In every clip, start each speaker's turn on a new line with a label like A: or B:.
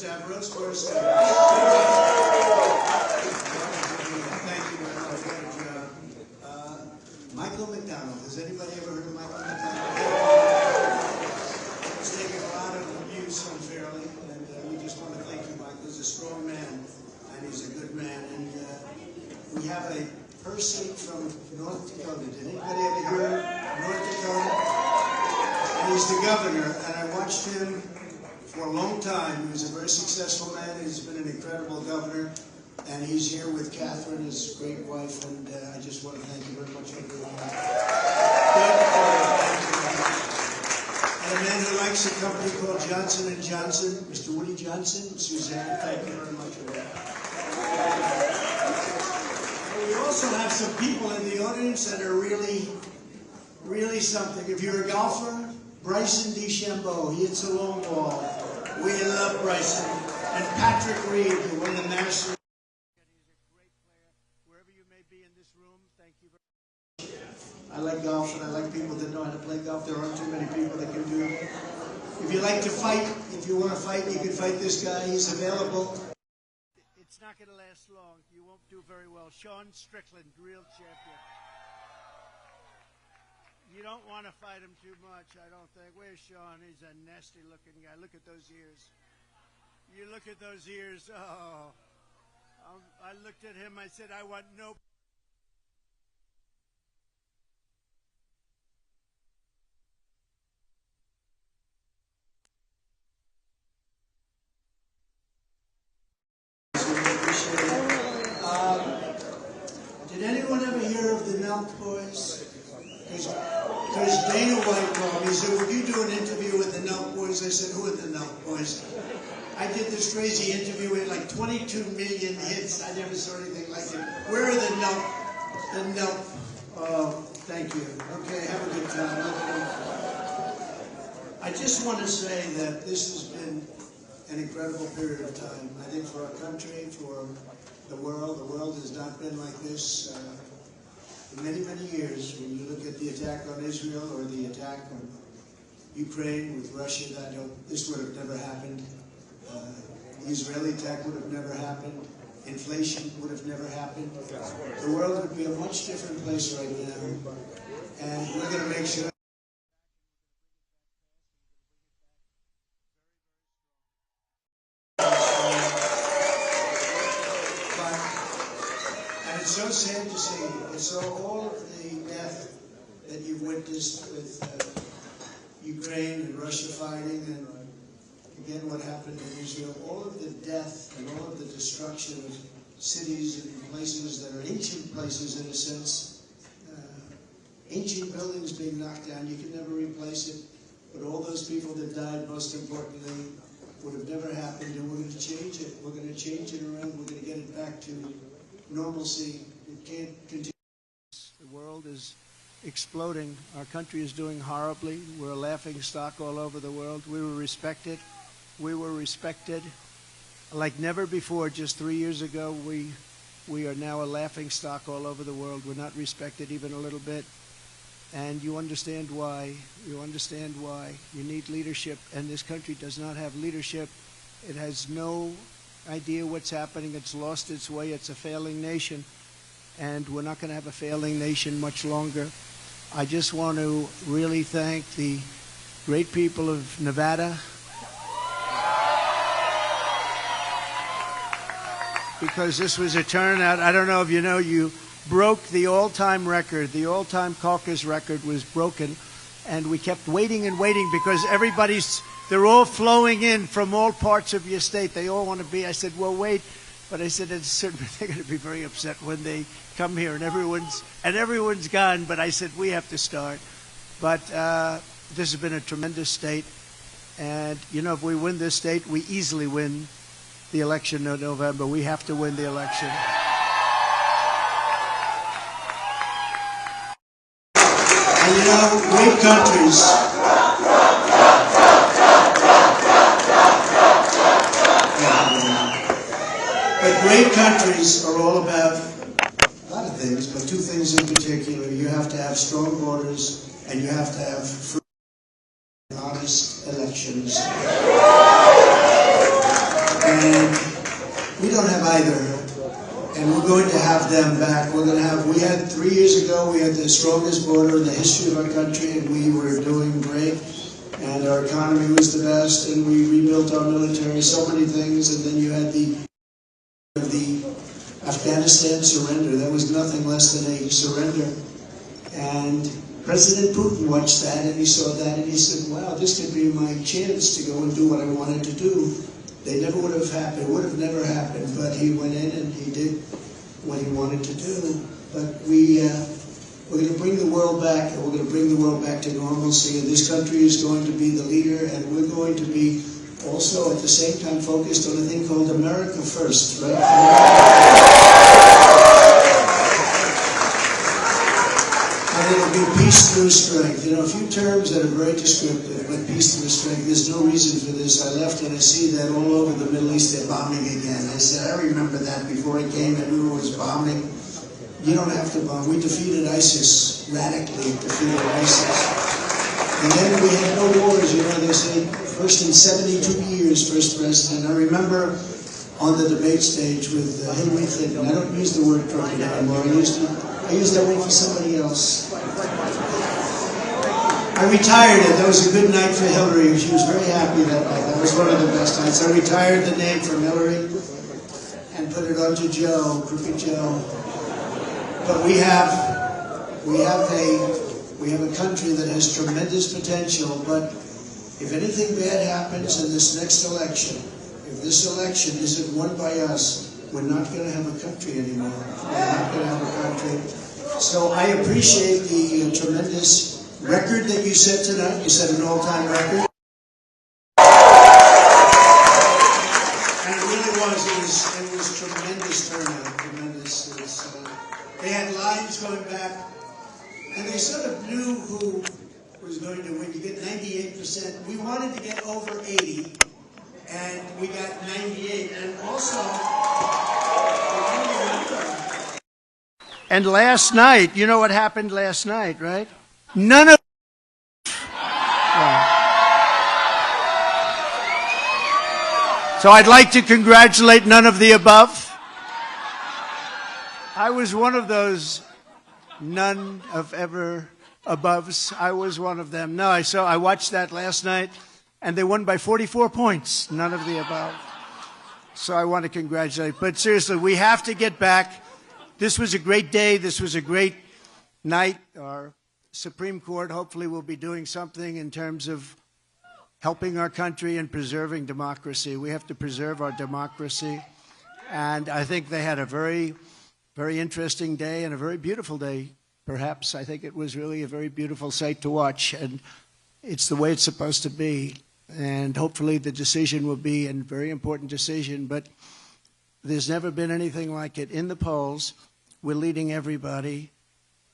A: Stavros first. Thank you very much. Michael McDonald. Has anybody ever heard of Michael McDonald? He's taken a lot of abuse unfairly, and we just want to thank you, Michael. He's a strong man, and he's a good man. And we have a person from North Dakota. Did anybody ever hear of North Dakota? And he's the governor, and I watched him for a long time. He was a very successful man. He's been an incredible governor, and he's here with Catherine, his great wife, and I just want to thank you very much for doing that. And a man who likes a company called Johnson & Johnson, Mr. Woody Johnson, Suzanne, thank you very much for that. We also have some people in the audience that are really, really something. If you're a golfer, Bryson DeChambeau, he hits a long ball. We love Bryson. And Patrick Reed, who won the Masters. He's a great player. Wherever you may be in this room, thank you very much. I like golf, and I like people that know how to play golf. There aren't too many people that can do it. If you like to fight, if you want to fight, you can fight this guy. He's available. It's not going to last long. You won't do very well. Sean Strickland, real champion. You don't want to fight him too much, I don't think. Where's Sean? He's a nasty-looking guy. Look at those ears. You look at those ears. Oh. I looked at him. I said, I want no... Did anyone ever hear of the Nelk Boys? Because Dana White called me, he said, would you do an interview with the Nelk Boys? I said, who are the Nelk Boys? I did this crazy interview with like 22 million hits. I never saw anything like it. Where are the Nelk? The Nelk. Oh, thank you. Okay, have a good time. I just want to say that this has been an incredible period of time. I think for our country, for the world has not been like this. For many, many years, when you look at the attack on Israel or the attack on Ukraine with Russia, this would have never happened. The Israeli attack would have never happened. Inflation would have never happened. The world would be a much different place right now. And we're going to make sure. It's so sad to see. So all of the death that you've witnessed with Ukraine and Russia fighting, and again what happened in Israel, all of the death and all of the destruction of cities and places that are ancient places in a sense, ancient buildings being knocked down, you can never replace it. But all those people that died, most importantly, would have never happened, and we're going to change it. We're going to change it around. We're going to get it back to normalcy. It can't continue. The world is exploding. Our country is doing horribly. We're a laughing stock all over the world. We were respected. We were respected like never before. Just 3 years ago, we are now a laughing stock all over the world. We're not respected even a little bit. And you understand why. You understand why. You need leadership, and this country does not have leadership. It has no idea what's happening. It's lost its way. It's a failing nation, and we're not going to have a failing nation much longer. I just want to really thank the great people of Nevada, because this was a turnout. I don't know if you know, you broke the all-time record. The all-time caucus record was broken, and we kept waiting and waiting because they're all flowing in from all parts of your state. They all want to be. I said, well, wait. But I said, they're going to be very upset when they come here, and everyone's gone. But I said, we have to start. But this has been a tremendous state. And, you know, if we win this state, we easily win the election in November. We have to win the election. And, you know, great countries. But great countries are all about a lot of things, but two things in particular. You have to have strong borders, and you have to have free and honest elections. have them back. We had 3 years ago, we had the strongest border in the history of our country, and we were doing great. And our economy was the best, and we rebuilt our military, so many things. And then you had the Afghanistan surrender. That was nothing less than a surrender. And President Putin watched that, and he saw that, and he said, wow, this could be my chance to go and do what I wanted to do. They never would have happened. It would have never happened, but he went in and he did what he wanted to do. But we're going to bring the world back, and we're going to bring the world back to normalcy, and this country is going to be the leader, and we're going to be also at the same time focused on a thing called America First, right? And it'll be peace through strength. You know, a few terms that are very descriptive, but peace through strength. There's no reason for this. I left and I see that all over the Middle East they're bombing again. I said, I remember that before I came, everyone was bombing. You don't have to bomb. We defeated ISIS, radically defeated ISIS. And then we had no wars, you know, they say, first in 72 years, first president. I remember on the debate stage with Hillary Clinton, I don't use the word crooked anymore, I used that word for somebody else. I retired it. That was a good night for Hillary. She was very happy that night. That was one of the best nights. I retired the name from Hillary and put it onto Joe, Crooked Joe. But we have a country that has tremendous potential, but if anything bad happens in this next election, if this election isn't won by us, we're not going to have a country anymore. We're not going to have a country. So I appreciate the tremendous record that you set tonight. You set an all-time record. And it really was. It was tremendous turnout. Tremendous. They had lines going back, and they sort of knew who was going to win. You get 98%. We wanted to get over 80, and we got 98. And also, and last night, you know what happened last night, right? None of So I'd like to congratulate none of the above. I was one of those none of ever aboves. I was one of them. No, I watched that last night, and they won by 44 points. None of the above. So I want to congratulate. But seriously, we have to get back. This was a great day. This was a great night. Our Supreme Court hopefully will be doing something in terms of helping our country and preserving democracy. We have to preserve our democracy. And I think they had a very, very interesting day and a very beautiful day, perhaps. I think it was really a very beautiful sight to watch. And it's the way it's supposed to be. And hopefully the decision will be a very important decision. But there's never been anything like it. In the polls, we're leading everybody.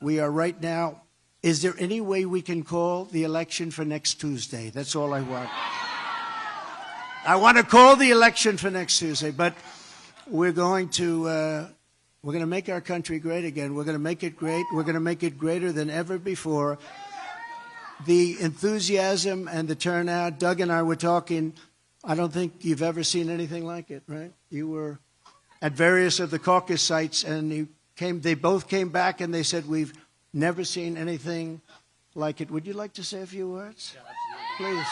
A: We are right now. Is there any way we can call the election for next Tuesday? That's all I want. I want to call the election for next Tuesday, but we're going to make our country great again. We're going to make it great. We're going to make it greater than ever before. The enthusiasm and the turnout, Doug and I were talking, I don't think you've ever seen anything like it, right? You were at various of the caucus sites, and they both came back and they said, we've never seen anything like it. Would you like to say a few words? Yeah, please.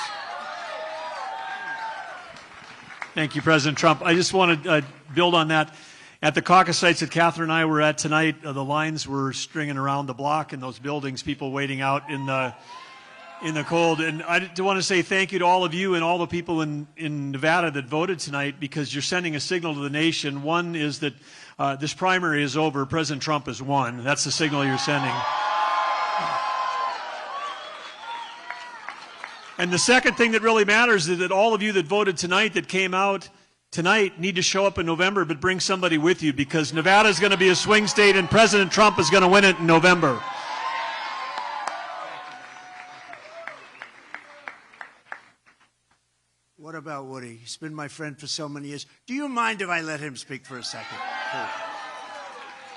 B: Thank you, President Trump. I just want to build on that. At the caucus sites that Catherine and I were at tonight, the lines were stringing around the block in those buildings, people waiting out in the cold. And I do want to say thank you to all of you and all the people in Nevada that voted tonight, because you're sending a signal to the nation. One is that this primary is over. President Trump has won. That's the signal you're sending. And the second thing that really matters is that all of you that voted tonight, that came out tonight, need to show up in November, but bring somebody with you, because Nevada is going to be a swing state and President Trump is going to win it in November.
A: What about Woody? He's been my friend for so many years. Do you mind if I let him speak for a second?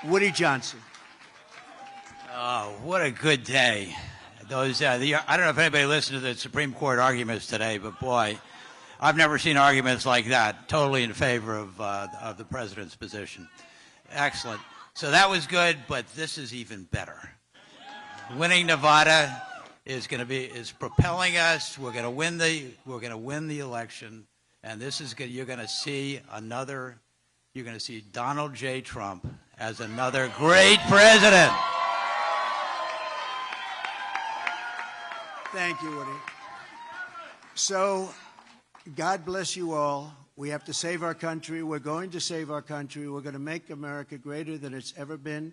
A: Woody Johnson.
C: Oh, what a good day. Those, I don't know if anybody listened to the Supreme Court arguments today, but boy, I've never seen arguments like that, totally in favor of the president's position. Excellent. So that was good, but this is even better. Winning Nevada is propelling us. We're going to win the election, and this is good. You're going to see Donald J. Trump as another great president.
A: Thank you, Woody. So, God bless you all. We have to save our country. We're going to save our country. We're going to make America greater than it's ever been.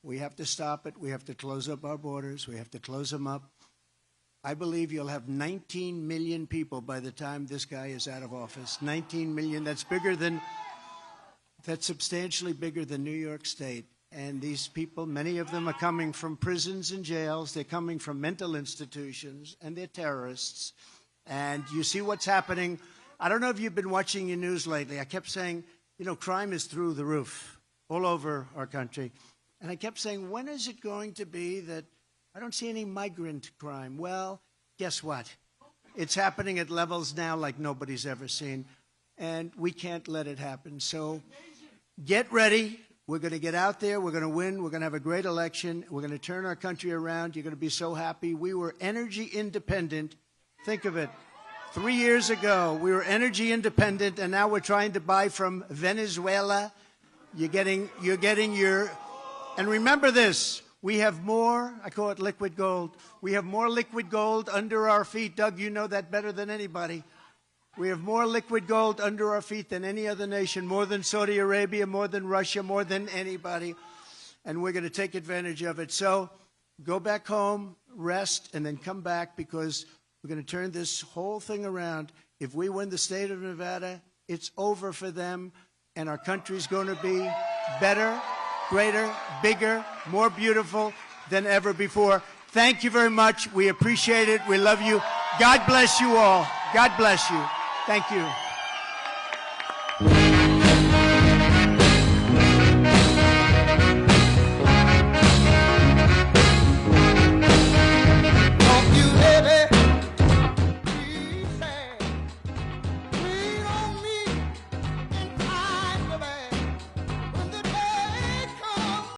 A: We have to stop it. We have to close up our borders. We have to close them up. I believe you'll have 19 million people by the time this guy is out of office. 19 million. That's substantially bigger than New York State. And these people, many of them are coming from prisons and jails. They're coming from mental institutions, and they're terrorists. And you see what's happening. I don't know if you've been watching your news lately. I kept saying, crime is through the roof all over our country. And I kept saying, when is it going to be that I don't see any migrant crime? Well, guess what? It's happening at levels now like nobody's ever seen. And we can't let it happen. So get ready. We're going to get out there. We're going to win. We're going to have a great election. We're going to turn our country around. You're going to be so happy. We were energy independent. Think of it. 3 years ago, we were energy independent, and now we're trying to buy from Venezuela. You're getting your, and remember this, we have more, I call it liquid gold. We have more liquid gold under our feet. Doug, you know that better than anybody. We have more liquid gold under our feet than any other nation, more than Saudi Arabia, more than Russia, more than anybody. And we're going to take advantage of it. So go back home, rest, and then come back, because we're going to turn this whole thing around. If we win the state of Nevada, it's over for them, and our country's going to be better, greater, bigger, more beautiful than ever before. Thank you very much. We appreciate it. We love you. God bless you all. God bless you. Thank you.